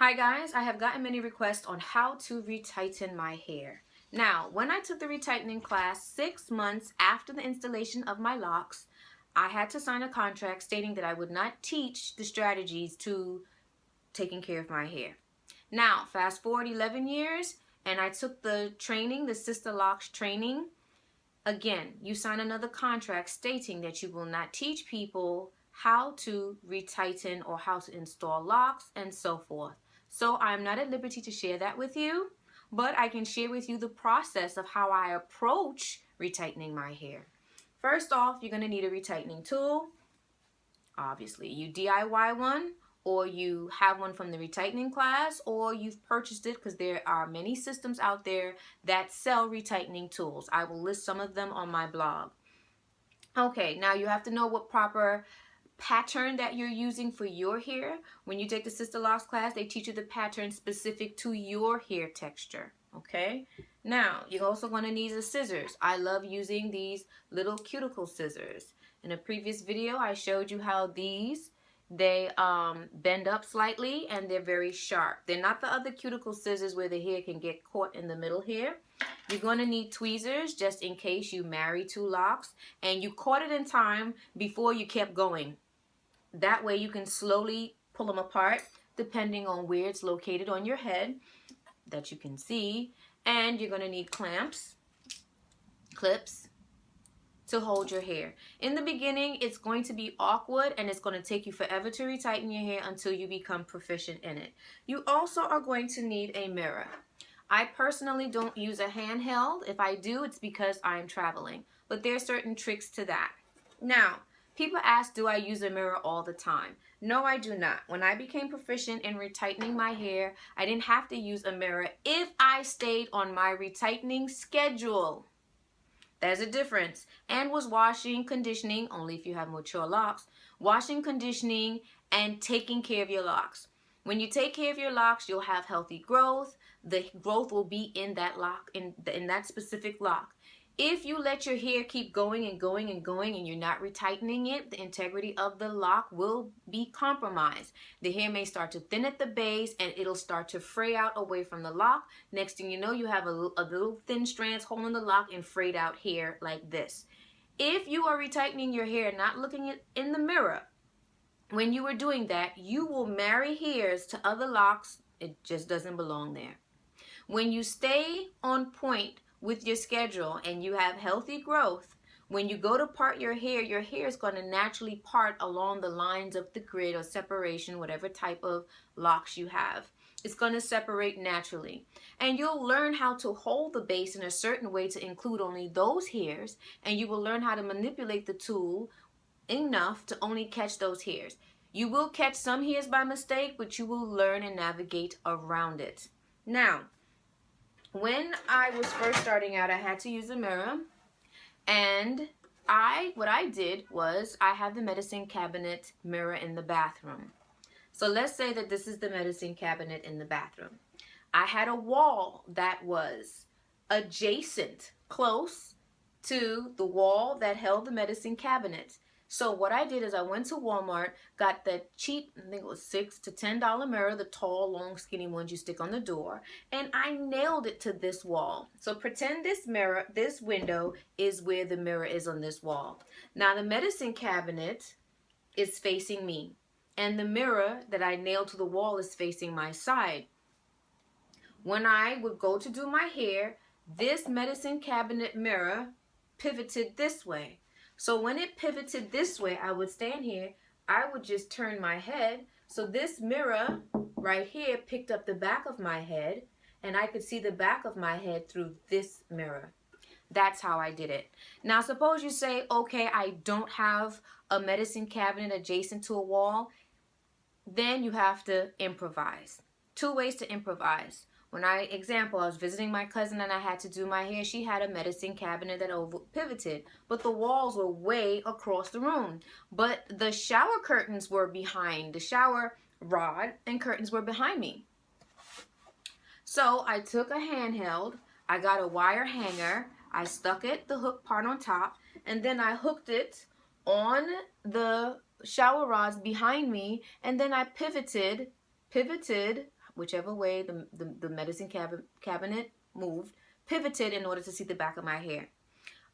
Hi guys, I have gotten many requests on how to retighten my hair. Now, when I took the retightening class 6 months after the installation of my locks, I had to sign a contract stating that I would not teach the strategies to taking care of my hair. Now, fast forward 11 years and I took the training, the Sisterlock training. Again, you sign another contract stating that you will not teach people how to retighten or how to install locks and so forth. So I'm not at liberty to share that with you, but I can share with you the process of how I approach retightening my hair. First off, you're going to need a retightening tool. Obviously, you DIY one, or you have one from the retightening class, or you've purchased it because there are many systems out there that sell retightening tools. I will list some of them on my blog. Okay, now you have to know what proper pattern that you're using for your hair. When you take the Sisterlock class, they teach you the pattern specific to your hair texture. Okay, now you're also going to need the scissors. I love using these little cuticle scissors. In a previous video, I showed you how they bend up slightly and they're very sharp. They're not the other cuticle scissors where the hair can get caught in the middle here. You're going to need tweezers just in case you marry two locks and you caught it in time before you kept going. That way you can slowly pull them apart depending on where it's located on your head that you can see. And you're going to need clamps, clips to hold your hair. In the beginning, it's going to be awkward and it's going to take you forever to retighten your hair until you become proficient in it. You also are going to need a mirror. I personally don't use a handheld. If I do, it's because I'm traveling. But there are certain tricks to that. Now, people ask, do I use a mirror all the time? No, I do not. When I became proficient in retightening my hair, I didn't have to use a mirror if I stayed on my retightening schedule. There's a difference. And was washing, conditioning, only if you have mature locks, washing, conditioning, and taking care of your locks. When you take care of your locks, you'll have healthy growth. The growth will be in that lock, in that specific lock. If you let your hair keep going and going and going and you're not retightening it, the integrity of the lock will be compromised. The hair may start to thin at the base and it'll start to fray out away from the lock. Next thing you know, you have a little thin strands holding the lock and frayed out hair like this. If you are retightening your hair, not looking in the mirror, when you are doing that, you will marry hairs to other locks. It just doesn't belong there. When you stay on point with your schedule and you have healthy growth, when you go to part your hair is going to naturally part along the lines of the grid or separation, whatever type of locks you have. It's going to separate naturally. And you'll learn how to hold the base in a certain way to include only those hairs, and you will learn how to manipulate the tool enough to only catch those hairs. You will catch some hairs by mistake, but you will learn and navigate around it. Now, when I was first starting out, I had to use a mirror, and what I did was I have the medicine cabinet mirror in the bathroom. So let's say that this is the medicine cabinet in the bathroom. I had a wall that was adjacent, close to the wall that held the medicine cabinet. So what I did is I went to Walmart, got the cheap, I think it was $6 to $10 mirror, the tall, long, skinny ones you stick on the door, and I nailed it to this wall. So pretend this mirror, this window is where the mirror is on this wall. Now the medicine cabinet is facing me, and the mirror that I nailed to the wall is facing my side. When I would go to do my hair, this medicine cabinet mirror pivoted this way. So when it pivoted this way, I would stand here, I would just turn my head. So this mirror right here picked up the back of my head, and I could see the back of my head through this mirror. That's how I did it. Now suppose you say, okay, I don't have a medicine cabinet adjacent to a wall. Then you have to improvise. 2 ways to improvise. When I was visiting my cousin and I had to do my hair, she had a medicine cabinet that pivoted, but the walls were way across the room. But the shower curtains were behind, the shower rod and curtains were behind me. So I took a handheld, I got a wire hanger, I stuck it, the hook part on top, and then I hooked it on the shower rods behind me, and then I pivoted whichever way the medicine cabinet moved, pivoted in order to see the back of my hair.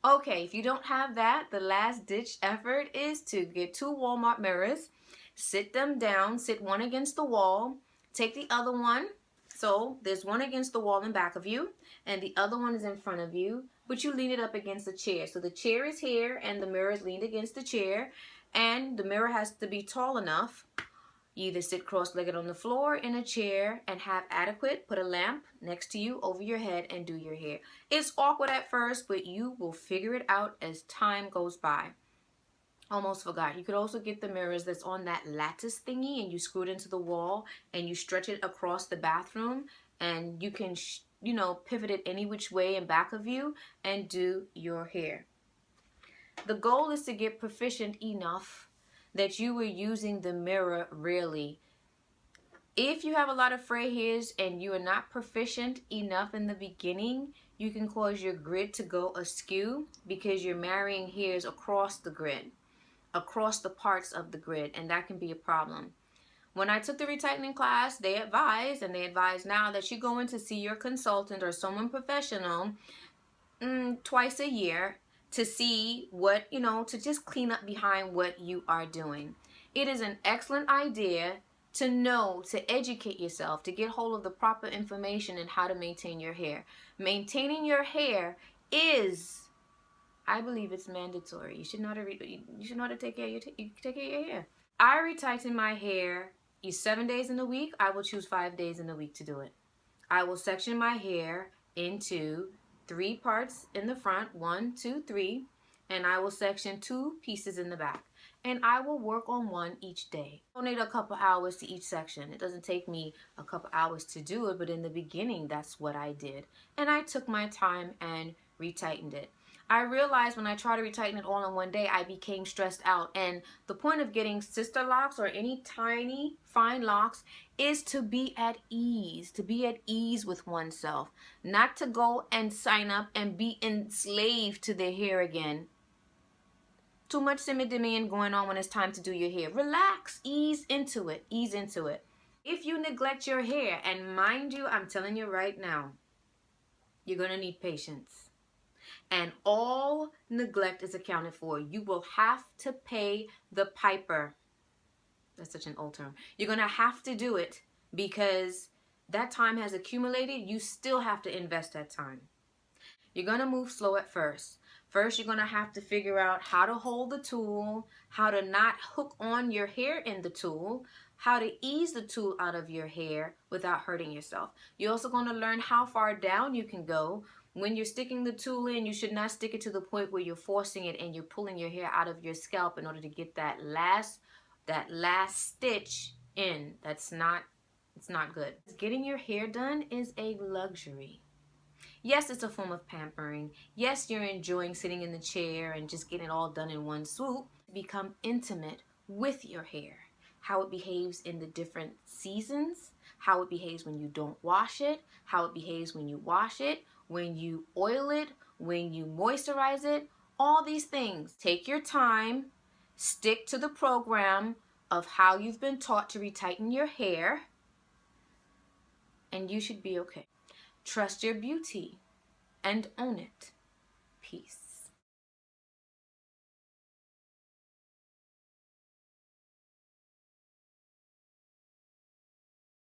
Okay, if you don't have that, the last ditch effort is to get 2 Walmart mirrors, sit them down, sit one against the wall, take the other one. So there's one against the wall in back of you, and the other one is in front of you, but you lean it up against the chair. So the chair is here, and the mirror is leaned against the chair, and the mirror has to be tall enough. You either sit cross-legged on the floor in a chair and have adequate, put a lamp next to you over your head and do your hair. It's awkward at first, but you will figure it out as time goes by. Almost forgot. You could also get the mirrors that's on that lattice thingy and you screw it into the wall and you stretch it across the bathroom and you can, pivot it any which way in back of you and do your hair. The goal is to get proficient enough that you were using the mirror rarely. If you have a lot of fray hairs and you are not proficient enough in the beginning, you can cause your grid to go askew because you're marrying hairs across the grid, across the parts of the grid, and that can be a problem. When I took the retightening class, they advise now that you go in to see your consultant or someone professional twice a year to see what, to just clean up behind what you are doing. It is an excellent idea to know, to educate yourself, to get hold of the proper information and how to maintain your hair. Maintaining your hair is, I believe it's mandatory. You should know how to take care of your hair. I retighten my hair 7 days in a week. I will choose 5 days in a week to do it. I will section my hair into 3 parts in the front, 1, 2, 3, and I will section 2 pieces in the back. And I will work on one each day. I donate a couple hours to each section. It doesn't take me a couple hours to do it, but in the beginning, that's what I did. And I took my time and retightened it. I realized when I tried to retighten it all in one day, I became stressed out. And the point of getting Sisterlocks or any tiny, fine locks is to be at ease with oneself. Not to go and sign up and be enslaved to their hair again. Too much simmer-demand going on when it's time to do your hair. Relax, ease into it. If you neglect your hair, and mind you, I'm telling you right now, you're going to need patience. And all neglect is accounted for. You will have to pay the piper. That's such an old term. You're going to have to do it because that time has accumulated. You still have to invest that time. You're going to move slow at first. First, you're going to have to figure out how to hold the tool, how to not hook on your hair in the tool, how to ease the tool out of your hair without hurting yourself. You're also going to learn how far down you can go. When you're sticking the tool in, you should not stick it to the point where you're forcing it and you're pulling your hair out of your scalp in order to get that last stitch in. It's not good. Getting your hair done is a luxury. Yes, it's a form of pampering. Yes, you're enjoying sitting in the chair and just getting it all done in one swoop. Become intimate with your hair. How it behaves in the different seasons, how it behaves when you don't wash it, how it behaves when you wash it, when you oil it, when you moisturize it, all these things. Take your time, stick to the program of how you've been taught to retighten your hair, and you should be okay. Trust your beauty and own it. Peace.